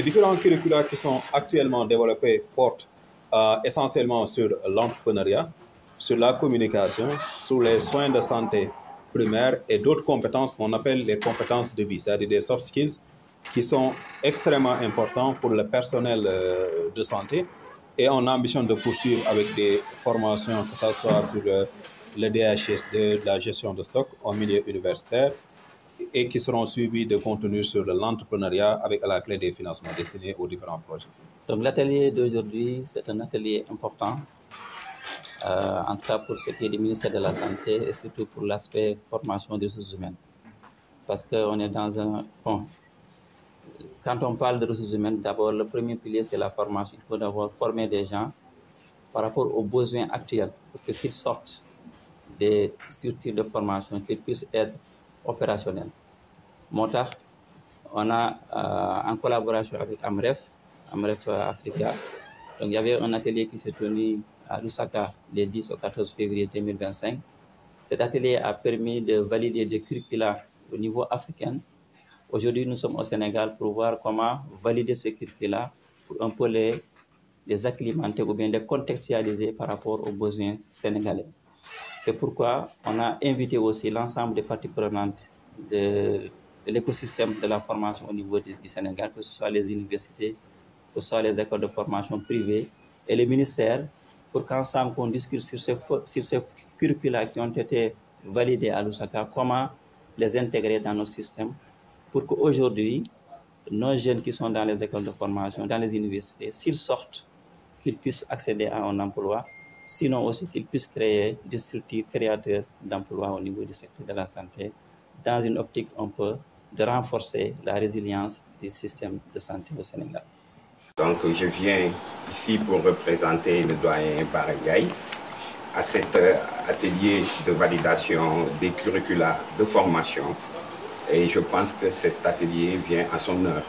différents curricula qui sont actuellement développés portent essentiellement sur l'entrepreneuriat, sur la communication, sur les soins de santé primaires et d'autres compétences qu'on appelle les compétences de vie, c'est-à-dire des soft skills qui sont extrêmement importants pour le personnel de santé. Et on ambitionne de poursuivre avec des formations, que ce soit sur le DHS, la gestion de stock au milieu universitaire, et qui seront suivis de contenu sur l'entrepreneuriat avec à la clé des financements destinés aux différents projets. Donc l'atelier d'aujourd'hui, c'est un atelier important, en tout cas pour ce qui est du ministère de la Santé et surtout pour l'aspect formation des ressources humaines. Parce qu'on est dans un... Bon, quand on parle de ressources humaines, d'abord le premier pilier c'est la formation. Il faut d'abord former des gens par rapport aux besoins actuels pour que s'ils sortent des structures de formation, qu'ils puissent être opérationnels. Montax, on a en collaboration avec Amref Africa, donc il y avait un atelier qui s'est tenu à Lusaka les 10 au 14 février 2025. Cet atelier a permis de valider des curricula au niveau africain. Aujourd'hui, nous sommes au Sénégal pour voir comment valider ces curricula pour un peu les acclimater ou bien les contextualiser par rapport aux besoins sénégalais. C'est pourquoi on a invité aussi l'ensemble des parties prenantes de l'écosystème de la formation au niveau du Sénégal, que ce soit les universités, que ce soit les écoles de formation privées et les ministères, pour qu'ensemble on discute sur ces curricula qui ont été validés à Lusaka, comment les intégrer dans nos systèmes, pour qu'aujourd'hui, nos jeunes qui sont dans les écoles de formation, dans les universités, s'ils sortent, qu'ils puissent accéder à un emploi, sinon aussi qu'ils puissent créer des structures créateurs d'emplois au niveau du secteur de la santé, dans une optique un peu de renforcer la résilience du système de santé au Sénégal. Donc je viens ici pour représenter le doyen Baragaï à cet atelier de validation des curricula de formation. Et je pense que cet atelier vient à son heure.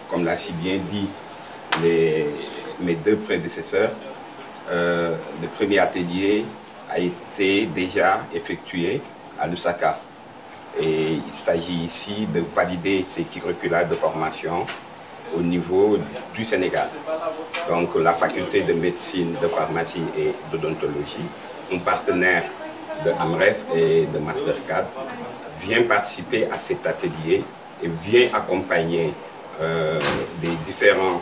Comme l'a si bien dit mes deux prédécesseurs, le premier atelier a été déjà effectué à Lusaka. Et il s'agit ici de valider ces curricula de formation au niveau du Sénégal. Donc la faculté de médecine, de pharmacie et d'odontologie, un partenaire de Amref et de Mastercard, vient participer à cet atelier et vient accompagner des différents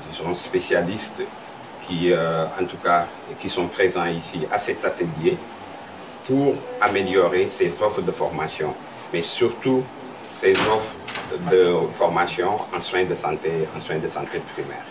disons, spécialistes qui, en tout cas, qui sont présents ici à cet atelier pour améliorer ces offres de formation, mais surtout ces offres de formation en soins de santé primaire.